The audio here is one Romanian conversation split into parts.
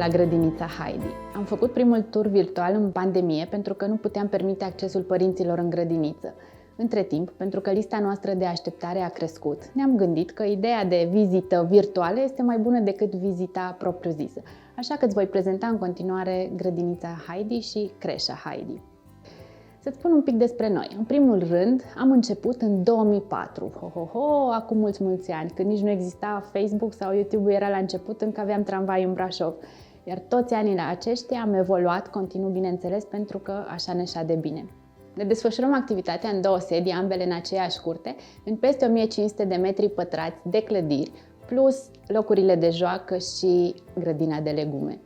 la grădinița Heidi. Am făcut primul tur virtual în pandemie pentru că nu puteam permite accesul părinților în grădiniță. Între timp, pentru că lista noastră de așteptare a crescut, ne-am gândit că ideea de vizită virtuală este mai bună decât vizita propriu-zisă. Așa că îți voi prezenta în continuare grădinița Heidi și creșa Heidi. Să-ți spun un pic despre noi. În primul rând, am început în 2004. Acum mulți ani, când nici nu exista Facebook sau YouTube, era la început, încă aveam tramvai în Brașov. Iar toți anii aceștia am evoluat continuu, bineînțeles, pentru că așa ne șade bine. Ne desfășurăm activitatea în două sedii, ambele în aceeași curte, în peste 1500 de metri pătrați de clădiri, plus locurile de joacă și grădina de legume.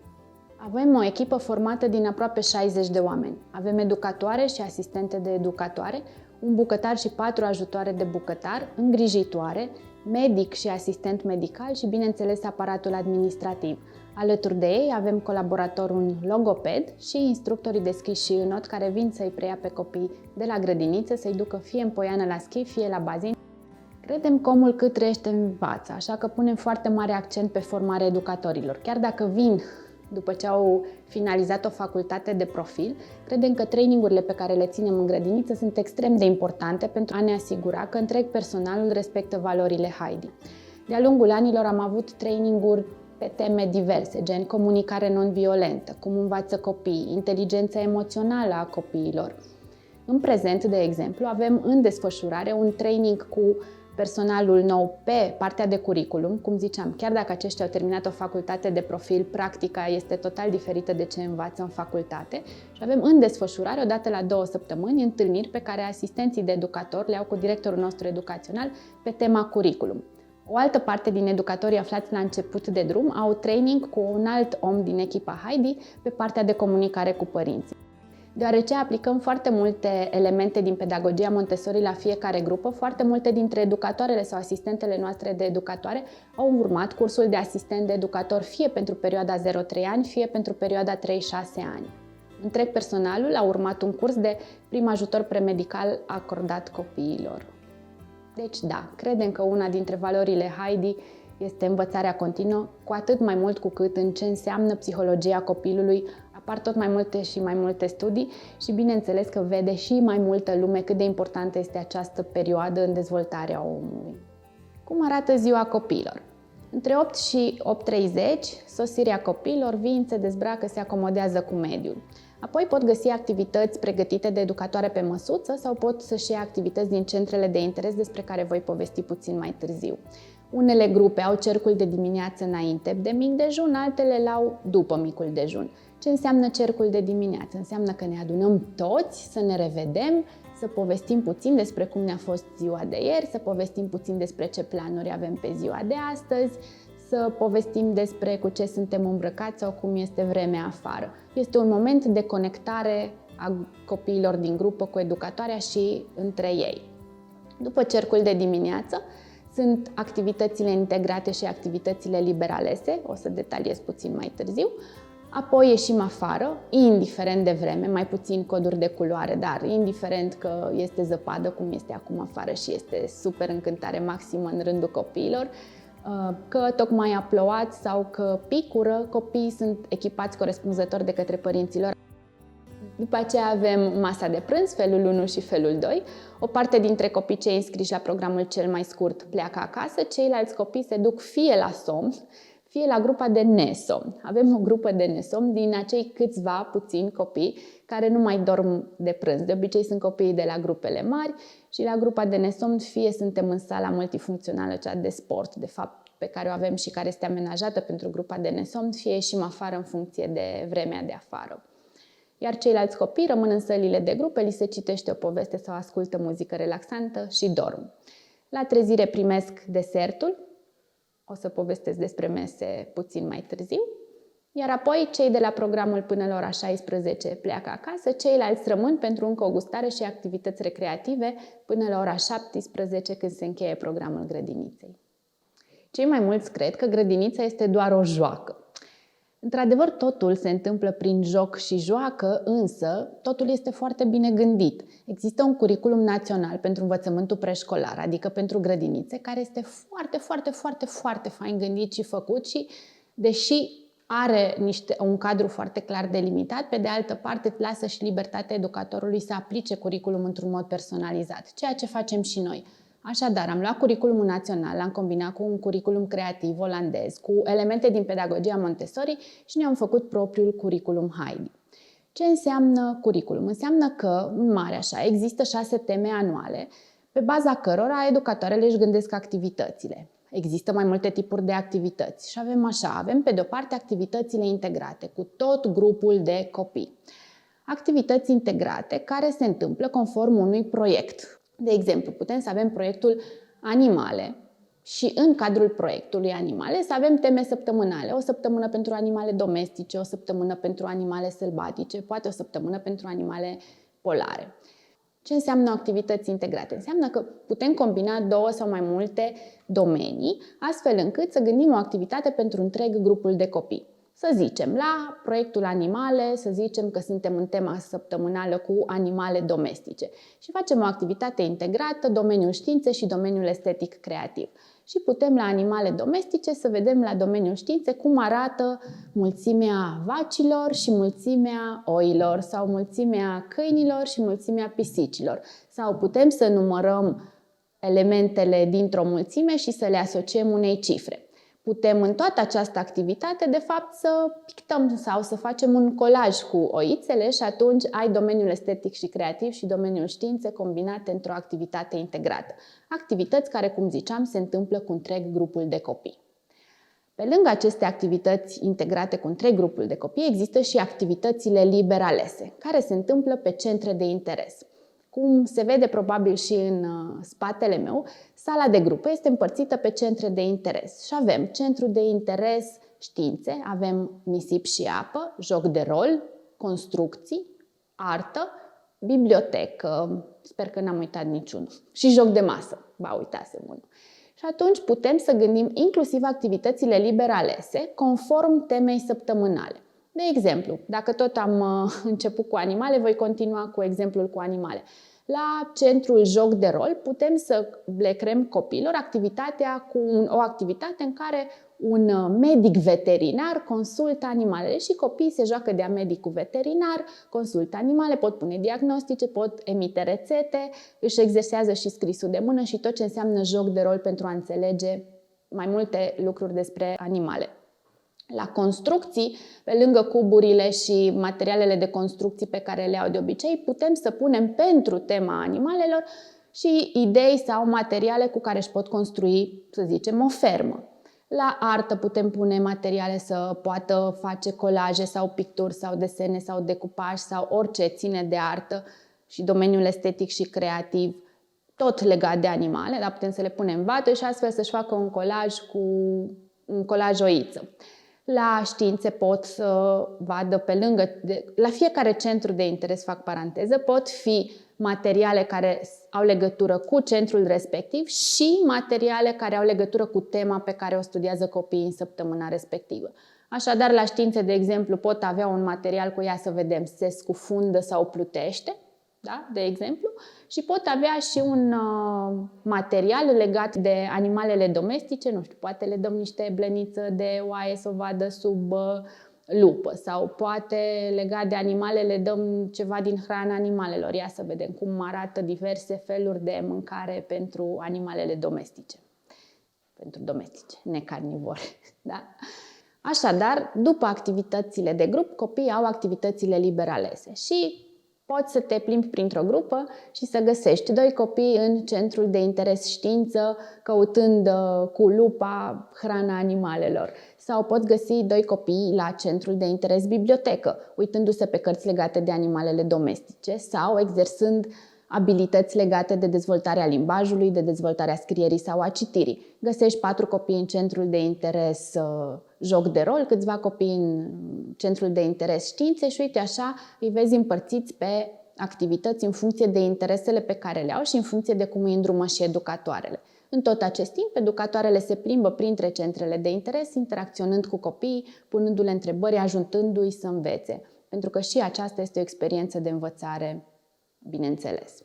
Avem o echipă formată din aproape 60 de oameni. Avem educatoare și asistente de educatoare, un bucătar și 4 ajutoare de bucătar, îngrijitoare, medic și asistent medical și, bineînțeles, aparatul administrativ. Alături de ei avem colaboratorul logoped și instructorii de schi și înot care vin să-i preia pe copii de la grădiniță, să-i ducă fie în poiană la schi, fie la bazin. Credem că omul cât trăiește învață, așa că punem foarte mare accent pe formarea educatorilor. Chiar dacă vin după ce au finalizat o facultate de profil, credem că trainingurile pe care le ținem în grădiniță sunt extrem de importante pentru a ne asigura că întreg personalul respectă valorile Heidi. De-a lungul anilor am avut traininguri pe teme diverse, gen comunicare non-violentă, cum învață copiii, inteligența emoțională a copiilor. În prezent, de exemplu, avem în desfășurare un training cu personalul nou pe partea de curriculum. Cum ziceam, chiar dacă aceștia au terminat o facultate de profil, practica este total diferită de ce învață în facultate și avem în desfășurare, odată la 2 săptămâni, întâlniri pe care asistenții de educator le au cu directorul nostru educațional pe tema curriculum. O altă parte din educatorii aflați la început de drum au training cu un alt om din echipa Heidi pe partea de comunicare cu părinții. Deoarece aplicăm foarte multe elemente din pedagogia Montessori la fiecare grupă, foarte multe dintre educatoarele sau asistentele noastre de educatoare au urmat cursul de asistent de educator fie pentru perioada 0-3 ani, fie pentru perioada 3-6 ani. Întreg personalul a urmat un curs de prim ajutor premedical acordat copiilor. Deci da, credem că una dintre valorile Heidi este învățarea continuă, cu atât mai mult cu cât în ce înseamnă psihologia copilului apar tot mai multe și mai multe studii și bineînțeles că vede și mai multă lume cât de importantă este această perioadă în dezvoltarea omului. Cum arată ziua copiilor? Între 8 și 8:30, sosirea copiilor, vin, se dezbracă, se acomodează cu mediul. Apoi pot găsi activități pregătite de educatoare pe măsuță sau pot să-și ia activități din centrele de interes despre care voi povesti puțin mai târziu. Unele grupe au cercul de dimineață înainte de mic dejun, altele l-au după micul dejun. Ce înseamnă cercul de dimineață? Înseamnă că ne adunăm toți, să ne revedem, să povestim puțin despre cum ne-a fost ziua de ieri, să povestim puțin despre ce planuri avem pe ziua de astăzi, să povestim despre cu ce suntem îmbrăcați sau cum este vremea afară. Este un moment de conectare a copiilor din grupă cu educatoarea și între ei. După cercul de dimineață, sunt activitățile integrate și activitățile liber alese, o să detaliez puțin mai târziu. Apoi ieșim afară, indiferent de vreme, mai puțin coduri de culoare, dar indiferent că este zăpadă, cum este acum afară și este super încântare maximă în rândul copiilor, că tocmai a plouat sau că picură, copiii sunt echipați corespunzător de către părinților. După aceea avem masa de prânz, felul 1 și felul 2. O parte dintre copii cei înscriși la programul cel mai scurt pleacă acasă, ceilalți copii se duc fie la somn, fie la grupa de nesomn. Avem o grupă de nesomn din acei câțiva puțini copii care nu mai dorm de prânz. De obicei sunt copiii de la grupele mari și la grupa de nesomn fie suntem în sala multifuncțională, cea de sport, de fapt, pe care o avem și care este amenajată pentru grupa de nesomn, fie ieșim afară în funcție de vremea de afară. Iar ceilalți copii rămân în sălile de grupe, li se citește o poveste sau ascultă muzică relaxantă și dorm. La trezire primesc desertul, o să povestesc despre mese puțin mai târziu, iar apoi cei de la programul până la ora 16 pleacă acasă, ceilalți rămân pentru încă o gustare și activități recreative până la ora 17 când se încheie programul grădiniței. Cei mai mulți cred că grădinița este doar o joacă. Într-adevăr, totul se întâmplă prin joc și joacă, însă totul este foarte bine gândit. Există un curriculum național pentru învățământul preșcolar, adică pentru grădinițe, care este foarte fain gândit și făcut și, deși are un cadru foarte clar delimitat, pe de altă parte lasă și libertatea educatorului să aplice curriculum într-un mod personalizat, ceea ce facem și noi. Așadar, am luat curriculumul național, l-am combinat cu un curriculum creativ olandez, cu elemente din pedagogia Montessori și ne-am făcut propriul curriculum Heidi. Ce înseamnă curriculum? Înseamnă că, în mare așa, există 6 teme anuale, pe baza cărora educatoarele își gândesc activitățile. Există mai multe tipuri de activități și avem pe de-o parte activitățile integrate cu tot grupul de copii. Activități integrate care se întâmplă conform unui proiect. De exemplu, putem să avem proiectul animale și în cadrul proiectului animale să avem teme săptămânale. O săptămână pentru animale domestice, o săptămână pentru animale sălbatice, poate o săptămână pentru animale polare. Ce înseamnă activități integrate? Înseamnă că putem combina 2 sau mai multe domenii, astfel încât să gândim o activitate pentru întreg grupul de copii. Să zicem, la proiectul animale, să zicem că suntem în tema săptămânală cu animale domestice și facem o activitate integrată, domeniul științe și domeniul estetic creativ. Și putem la animale domestice să vedem la domeniul științe cum arată mulțimea vacilor și mulțimea oilor sau mulțimea câinilor și mulțimea pisicilor. Sau putem să numărăm elementele dintr-o mulțime și să le asociem unei cifre. Putem în toată această activitate, de fapt, să pictăm sau să facem un colaj cu oițele și atunci ai domeniul estetic și creativ și domeniul științe combinate într-o activitate integrată. Activități care, cum ziceam, se întâmplă cu întreg grupul de copii. Pe lângă aceste activități integrate cu întreg grupul de copii, există și activitățile liber alese, care se întâmplă pe centre de interes. Cum se vede probabil și în spatele meu, sala de grupă este împărțită pe centre de interes și avem centru de interes științe, avem nisip și apă, joc de rol, construcții, artă, bibliotecă, sper că n-am uitat niciunul, și joc de masă, uitasem unul. Și atunci putem să gândim inclusiv activitățile liber alese conform temei săptămânale. De exemplu, dacă tot am început cu animale, voi continua cu exemplul cu animale. La centrul joc de rol putem să le creăm copiilor o activitate în care un medic veterinar consultă animalele și copiii se joacă de-a medicul veterinar, consultă animale, pot pune diagnostice, pot emite rețete, își exersează și scrisul de mână și tot ce înseamnă joc de rol pentru a înțelege mai multe lucruri despre animale. La construcții, pe lângă cuburile și materialele de construcții pe care le au de obicei, putem să punem pentru tema animalelor și idei sau materiale cu care își pot construi, să zicem, o fermă. La artă putem pune materiale să poată face colaje sau picturi sau desene sau decupaj sau orice ține de artă și domeniul estetic și creativ, tot legat de animale, dar putem să le punem în vată și astfel să-și facă un colaj oiță. La științe pot să vadă la fiecare centru de interes, fac paranteză, pot fi materiale care au legătură cu centrul respectiv și materiale care au legătură cu tema pe care o studiază copiii în săptămâna respectivă. Așadar, la științe, de exemplu, pot avea un material cu ea să vedem se scufundă sau plutește, da? De exemplu, și pot avea și un material legat de animalele domestice, nu știu, poate le dăm niște blăniță de oaie să o vadă sub lupă sau poate legat de animale le dăm ceva din hrana animalelor. Ia să vedem cum arată diverse feluri de mâncare pentru animalele domestice. Pentru domestice, necarnivore, da? Așadar, după activitățile de grup, copiii au activitățile liber alese și poți să te plimbi printr-o grupă și să găsești 2 copii în centrul de interes știință, căutând cu lupa hrana animalelor. Sau poți găsi 2 copii la centrul de interes bibliotecă, uitându-se pe cărți legate de animalele domestice sau exersând abilități legate de dezvoltarea limbajului, de dezvoltarea scrierii sau a citirii. Găsești 4 copii în centrul de interes joc de rol, câțiva copii în centrul de interes științe și uite așa îi vezi împărțiți pe activități în funcție de interesele pe care le au și în funcție de cum îi îndrumă și educatoarele. În tot acest timp, educatoarele se plimbă printre centrele de interes, interacționând cu copiii, punându-le întrebări, ajutându-i să învețe. Pentru că și aceasta este o experiență de învățare, bineînțeles.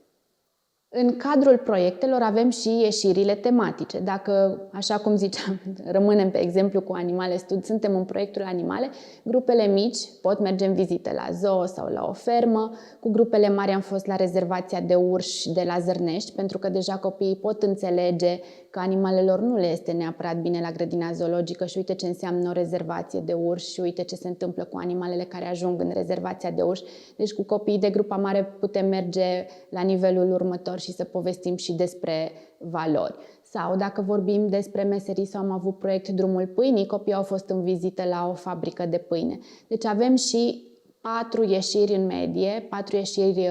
În cadrul proiectelor avem și ieșirile tematice. Dacă, așa cum ziceam, rămânem pe exemplu cu animale, suntem în proiectul animale, grupele mici pot merge în vizite la zoo sau la o fermă. Cu grupele mari am fost la rezervația de urși de la Zărnești, pentru că deja copiii pot înțelege că animalelor nu le este neapărat bine la grădina zoologică și uite ce înseamnă o rezervație de urși și uite ce se întâmplă cu animalele care ajung în rezervația de urși. Deci cu copiii de grupa mare putem merge la nivelul următor și să povestim și despre valori. Sau dacă vorbim despre meserii sau am avut proiect Drumul Pâinii, copiii au fost în vizită la o fabrică de pâine. Deci avem și 4 ieșiri în medie, 4 ieșiri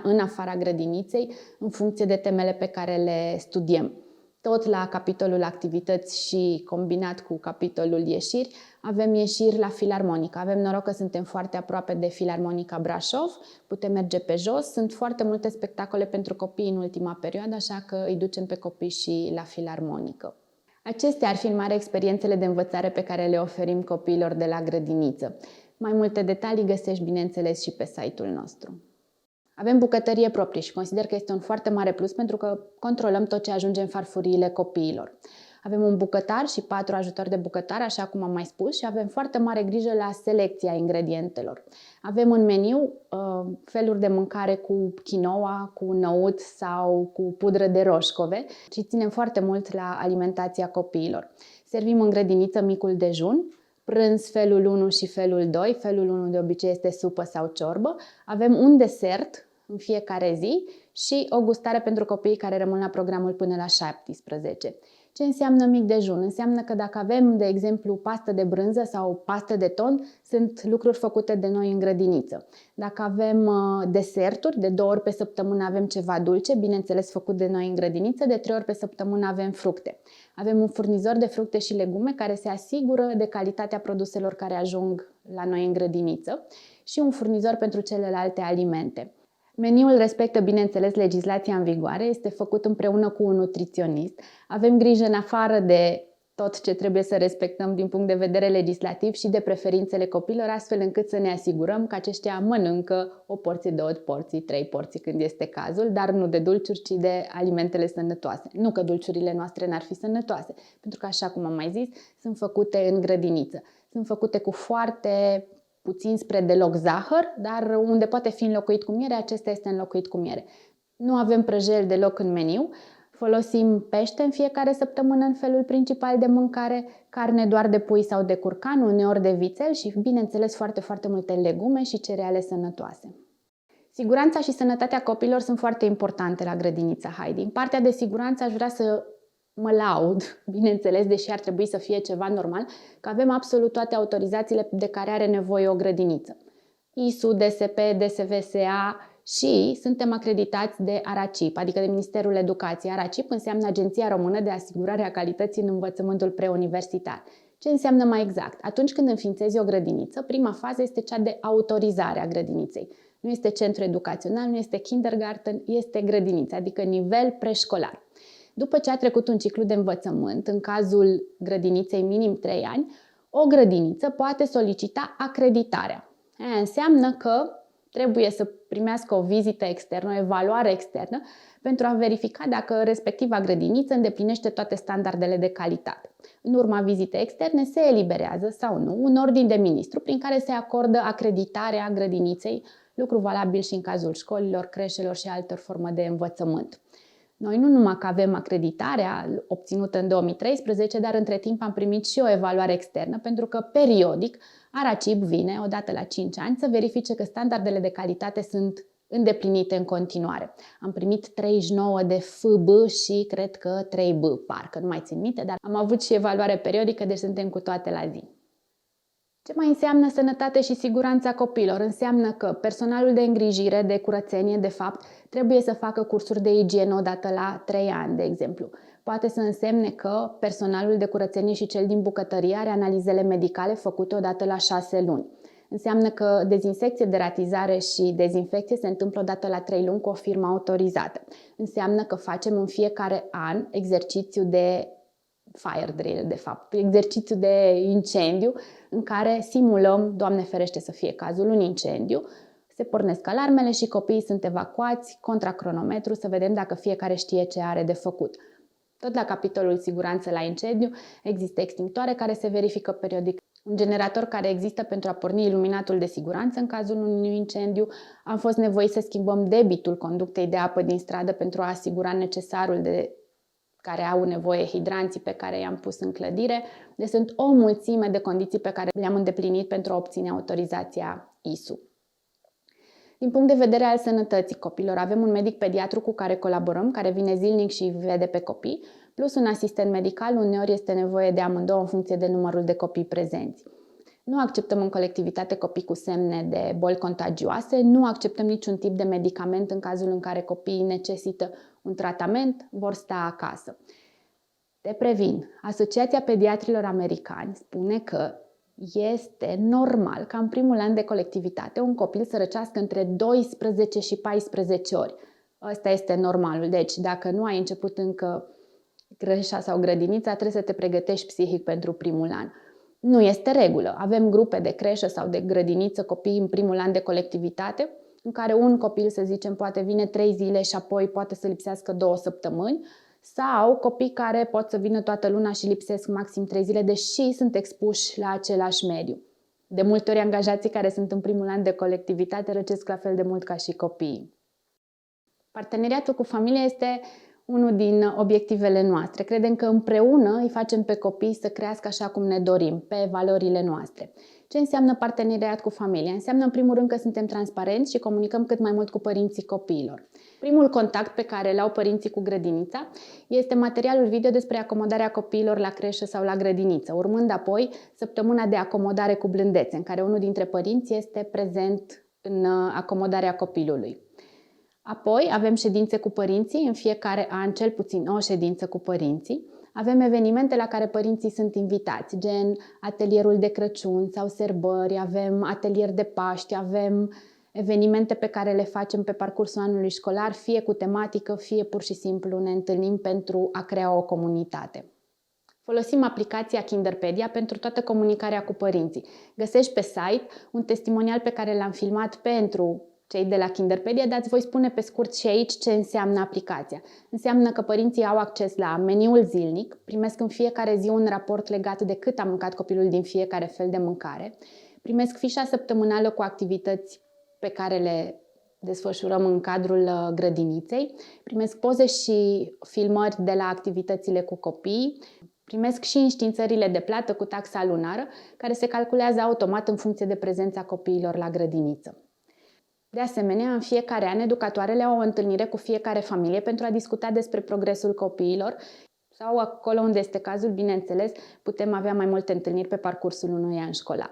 în afara grădiniței, în funcție de temele pe care le studiem. Tot la capitolul activități și combinat cu capitolul ieșiri, avem ieșiri la Filarmonica. Avem noroc că suntem foarte aproape de Filarmonica Brașov, putem merge pe jos. Sunt foarte multe spectacole pentru copii în ultima perioadă, așa că îi ducem pe copii și la Filarmonică. Acestea ar fi în mare experiențele de învățare pe care le oferim copiilor de la grădiniță. Mai multe detalii găsești, bineînțeles, și pe site-ul nostru. Avem bucătărie proprie și consider că este un foarte mare plus pentru că controlăm tot ce ajunge în farfuriile copiilor. Avem un bucătar și 4 ajutori de bucătar, așa cum am mai spus, și avem foarte mare grijă la selecția ingredientelor. Avem în meniu feluri de mâncare cu quinoa, cu năut sau cu pudră de roșcove și ținem foarte mult la alimentația copiilor. Servim în grădiniță micul dejun, prânz felul 1 și felul 2. Felul 1 de obicei este supă sau ciorbă. Avem un desert în fiecare zi și o gustare pentru copiii care rămân la programul până la 17. Ce înseamnă mic dejun? Înseamnă că dacă avem, de exemplu, pastă de brânză sau pastă de ton, sunt lucruri făcute de noi în grădiniță. Dacă avem deserturi, de 2 ori pe săptămână avem ceva dulce, bineînțeles făcut de noi în grădiniță, de 3 ori pe săptămână avem fructe. Avem un furnizor de fructe și legume care se asigură de calitatea produselor care ajung la noi în grădiniță și un furnizor pentru celelalte alimente. Meniul respectă, bineînțeles, legislația în vigoare, este făcut împreună cu un nutriționist. Avem grijă în afară de tot ce trebuie să respectăm din punct de vedere legislativ și de preferințele copilor, astfel încât să ne asigurăm că aceștia mănâncă o porție, 2 porții, 3 porții când este cazul, dar nu de dulciuri, ci de alimentele sănătoase. Nu că dulciurile noastre n-ar fi sănătoase, pentru că, așa cum am mai zis, sunt făcute în grădiniță. Sunt făcute cu foarte puțin spre deloc zahăr, dar unde poate fi înlocuit cu miere, acesta este înlocuit cu miere. Nu avem prăjeli deloc în meniu, folosim pește în fiecare săptămână în felul principal de mâncare, carne doar de pui sau de curcan, uneori de vițel și, bineînțeles, foarte multe legume și cereale sănătoase. Siguranța și sănătatea copiilor sunt foarte importante la grădinița Heidi. În partea de siguranță aș vrea să mă laud, bineînțeles, deși ar trebui să fie ceva normal, că avem absolut toate autorizațiile de care are nevoie o grădiniță. ISU, DSP, DSVSA și suntem acreditați de ARACIP, adică de Ministerul Educației. ARACIP înseamnă Agenția Română de Asigurare a Calității în Învățământul Preuniversitar. Ce înseamnă mai exact? Atunci când înființezi o grădiniță, prima fază este cea de autorizare a grădiniței. Nu este centru educațional, nu este kindergarten, este grădiniță, adică nivel preșcolar. După ce a trecut un ciclu de învățământ, în cazul grădiniței minim 3 ani, o grădiniță poate solicita acreditarea. Aia înseamnă că trebuie să primească o vizită externă, o evaluare externă, pentru a verifica dacă respectiva grădiniță îndeplinește toate standardele de calitate. În urma vizitei externe se eliberează sau nu un ordin de ministru prin care se acordă acreditarea grădiniței, lucru valabil și în cazul școlilor, creșelor și altor forme de învățământ. Noi nu numai că avem acreditarea obținută în 2013, dar între timp am primit și o evaluare externă, pentru că periodic ARACIP vine, odată la 5 ani, să verifice că standardele de calitate sunt îndeplinite în continuare. Am primit 39 de FB și cred că 3B, parcă nu mai țin minte, dar am avut și evaluare periodică, deci suntem cu toate la zi. Ce mai înseamnă sănătate și siguranța copiilor? Înseamnă că personalul de îngrijire, de curățenie, de fapt, trebuie să facă cursuri de igienă odată la 3 ani, de exemplu. Poate să însemne că personalul de curățenie și cel din bucătărie are analizele medicale făcute odată la 6 luni. Înseamnă că dezinsecție, deratizare și dezinfecție se întâmplă odată la 3 luni cu o firmă autorizată. Înseamnă că facem în fiecare an exercițiu de fire drill, de fapt, exercițiu de incendiu în care simulăm, Doamne ferește să fie cazul, un incendiu, Se pornesc alarmele și copiii sunt evacuați contra cronometru să vedem dacă fiecare știe ce are de făcut. Tot la capitolul siguranță la incendiu există extinctoare care se verifică periodic. Un generator care există pentru a porni iluminatul de siguranță în cazul unui incendiu. Am fost nevoiți să schimbăm debitul conductei de apă din stradă pentru a asigura necesarul de care au nevoie hidranții pe care i-am pus în clădire. Deci sunt o mulțime de condiții pe care le-am îndeplinit pentru a obține autorizația ISU. Din punct de vedere al sănătății copilor, avem un medic pediatru cu care colaborăm, care vine zilnic și îi vede pe copii, plus un asistent medical, uneori este nevoie de amândouă în funcție de numărul de copii prezenți. Nu acceptăm în colectivitate copii cu semne de boli contagioase, nu acceptăm niciun tip de medicament în cazul în care copiii necesită un tratament, vor sta acasă. Te previn, Asociația Pediatrilor Americani spune că este normal ca în primul an de colectivitate un copil să răcească între 12 și 14 ori. Ăsta este normalul. Deci, dacă nu ai început încă creșa sau grădinița, trebuie să te pregătești psihic pentru primul an. Nu este regulă. Avem grupe de creșă sau de grădiniță copii în primul an de colectivitate, în care un copil, să zicem, poate vine 3 zile și apoi poate să lipsească 2 săptămâni, sau copii care pot să vină toată luna și lipsesc maxim 3 zile, deși sunt expuși la același mediu. De multe ori, angajații care sunt în primul an de colectivitate răcesc la fel de mult ca și copiii. Parteneriatul cu familia este unul din obiectivele noastre. Credem că împreună îi facem pe copii să crească așa cum ne dorim, pe valorile noastre. Ce înseamnă parteneriat cu familia? Înseamnă, în primul rând, că suntem transparenți și comunicăm cât mai mult cu părinții copiilor. Primul contact pe care îl au părinții cu grădinița este materialul video despre acomodarea copiilor la creșă sau la grădiniță, urmând apoi săptămâna de acomodare cu blândețe, în care unul dintre părinți este prezent în acomodarea copilului. Apoi avem ședințe cu părinții, în fiecare an cel puțin o ședință cu părinții. Avem evenimente la care părinții sunt invitați, gen atelierul de Crăciun sau sărbări, avem atelier de Paști, avem evenimente pe care le facem pe parcursul anului școlar, fie cu tematică, fie pur și simplu ne întâlnim pentru a crea o comunitate. Folosim aplicația Kinderpedia pentru toată comunicarea cu părinții. Găsești pe site un testimonial pe care l-am filmat pentru cei de la Kinderpedia, dar îți voi spune pe scurt și aici ce înseamnă aplicația. Înseamnă că părinții au acces la meniul zilnic, primesc în fiecare zi un raport legat de cât a mâncat copilul din fiecare fel de mâncare, primesc fișa săptămânală cu activități pe care le desfășurăm în cadrul grădiniței, primesc poze și filmări de la activitățile cu copiii, primesc și înștiințările de plată cu taxa lunară, care se calculează automat în funcție de prezența copiilor la grădiniță. De asemenea, în fiecare an, educatoarele au o întâlnire cu fiecare familie pentru a discuta despre progresul copiilor sau, acolo unde este cazul, bineînțeles, putem avea mai multe întâlniri pe parcursul unui an școlar.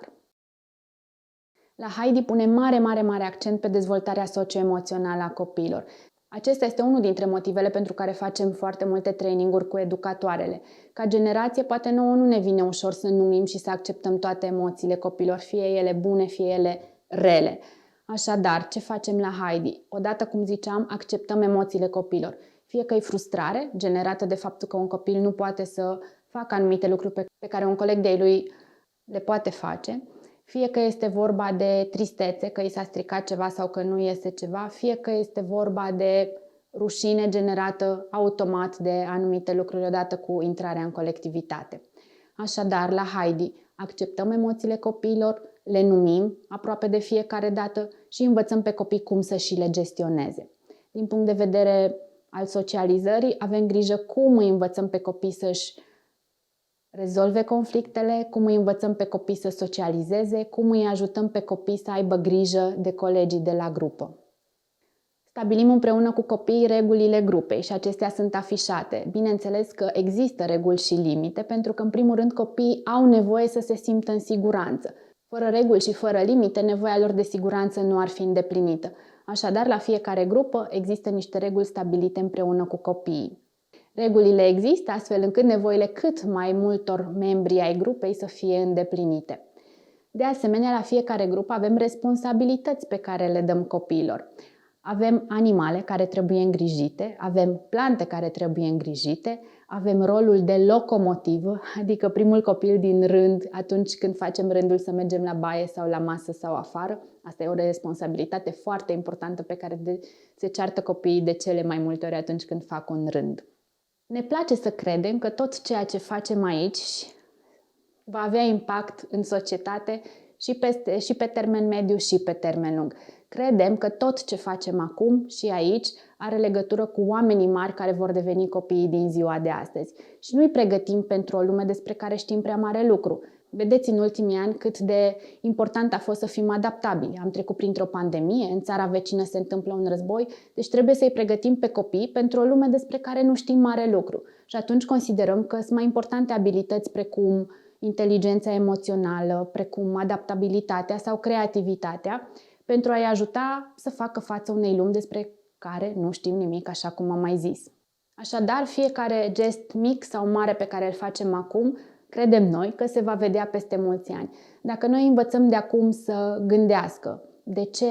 La Heidi pune mare accent pe dezvoltarea socioemoțională a copiilor. Acesta este unul dintre motivele pentru care facem foarte multe traininguri cu educatoarele. Ca generație, poate nouă nu ne vine ușor să numim și să acceptăm toate emoțiile copilor, fie ele bune, fie ele rele. Așadar, ce facem la Heidi? Odată, cum ziceam, acceptăm emoțiile copilor. Fie că e frustrare, generată de faptul că un copil nu poate să facă anumite lucruri pe care un coleg de-ai lui le poate face, fie că este vorba de tristețe, că i s-a stricat ceva sau că nu iese ceva, fie că este vorba de rușine generată automat de anumite lucruri odată cu intrarea în colectivitate. Așadar, la Heidi acceptăm emoțiile copiilor, le numim aproape de fiecare dată și învățăm pe copii cum să și le gestioneze. Din punct de vedere al socializării, avem grijă cum îi învățăm pe copii să-și rezolve conflictele, cum îi învățăm pe copii să socializeze, cum îi ajutăm pe copii să aibă grijă de colegii de la grupă. Stabilim împreună cu copiii regulile grupei și acestea sunt afișate. Bineînțeles că există reguli și limite, pentru că, în primul rând, copiii au nevoie să se simtă în siguranță. Fără reguli și fără limite, nevoia lor de siguranță nu ar fi îndeplinită. Așadar, la fiecare grupă există niște reguli stabilite împreună cu copiii. Regulile există astfel încât nevoile cât mai multor membri ai grupei să fie îndeplinite. De asemenea, la fiecare grup avem responsabilități pe care le dăm copiilor. Avem animale care trebuie îngrijite, avem plante care trebuie îngrijite, avem rolul de locomotivă, adică primul copil din rând atunci când facem rândul să mergem la baie sau la masă sau afară. Asta e o responsabilitate foarte importantă pe care se ceartă copiii de cele mai multe ori atunci când fac un rând. Ne place să credem că tot ceea ce facem aici va avea impact în societate și pe termen mediu și pe termen lung. Credem că tot ce facem acum și aici are legătură cu oamenii mari care vor deveni copiii din ziua de astăzi și nu-i pregătim pentru o lume despre care știm prea mare lucru. Vedeți în ultimii ani cât de important a fost să fim adaptabili. Am trecut printr-o pandemie, în țara vecină se întâmplă un război, deci trebuie să-i pregătim pe copii pentru o lume despre care nu știm mare lucru. Și atunci considerăm că sunt mai importante abilități precum inteligența emoțională, precum adaptabilitatea sau creativitatea, pentru a-i ajuta să facă față unei lumi despre care nu știm nimic, așa cum am mai zis. Așadar, fiecare gest mic sau mare pe care îl facem acum, credem noi că se va vedea peste mulți ani. Dacă noi învățăm de acum să gândească de ce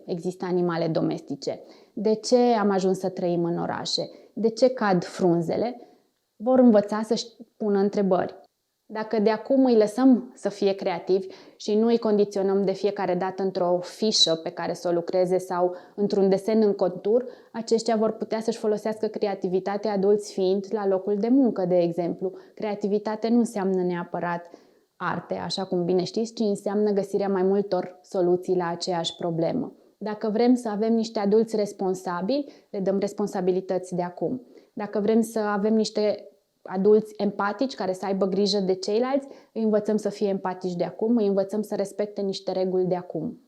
există animale domestice, de ce am ajuns să trăim în orașe, de ce cad frunzele, vor învăța să-și pună întrebări. Dacă de acum îi lăsăm să fie creativi și nu îi condiționăm de fiecare dată într-o fișă pe care să o lucreze sau într-un desen în contur, aceștia vor putea să-și folosească creativitatea adulți fiind la locul de muncă, de exemplu. Creativitate nu înseamnă neapărat arte, așa cum bine știți, ci înseamnă găsirea mai multor soluții la aceeași problemă. Dacă vrem să avem niște adulți responsabili, le dăm responsabilități de acum. Dacă vrem să avem niște adulți empatici care să aibă grijă de ceilalți, îi învățăm să fie empatici de acum, îi învățăm să respecte niște reguli de acum.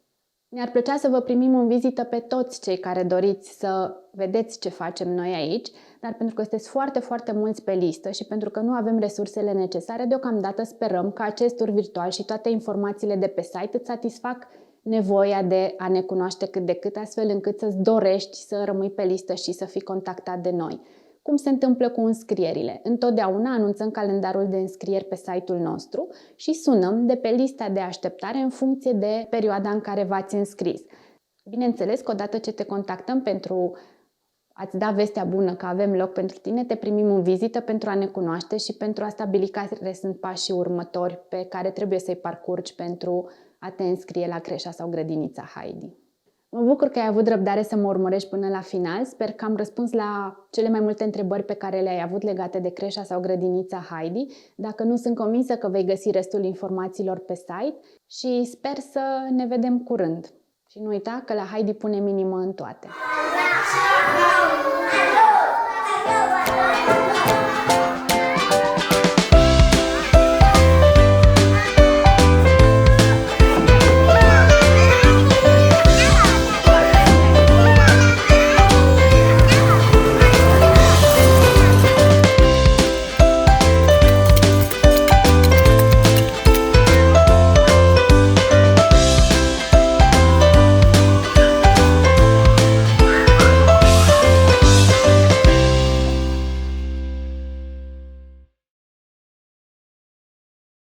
Ne-ar plăcea să vă primim în vizită pe toți cei care doriți să vedeți ce facem noi aici, dar pentru că sunteți foarte, foarte mulți pe listă și pentru că nu avem resursele necesare, deocamdată sperăm că acest tur virtual și toate informațiile de pe site îți satisfac nevoia de a ne cunoaște cât de cât, astfel încât să-ți dorești să rămâi pe listă și să fii contactat de noi. Cum se întâmplă cu înscrierile? Întotdeauna anunțăm calendarul de înscrieri pe site-ul nostru și sunăm de pe lista de așteptare în funcție de perioada în care v-ați înscris. Bineînțeles că odată ce te contactăm pentru a-ți da vestea bună că avem loc pentru tine, te primim în vizită pentru a ne cunoaște și pentru a stabili care sunt pașii următori pe care trebuie să-i parcurgi pentru a te înscrie la creșa sau grădinița Heidi. Mă bucur că ai avut răbdare să mă urmărești până la final. Sper că am răspuns la cele mai multe întrebări pe care le-ai avut legate de creșa sau grădinița Heidi. Dacă nu, sunt convinsă că vei găsi restul informațiilor pe site și sper să ne vedem curând. Și nu uita că la Heidi pune minimă în toate.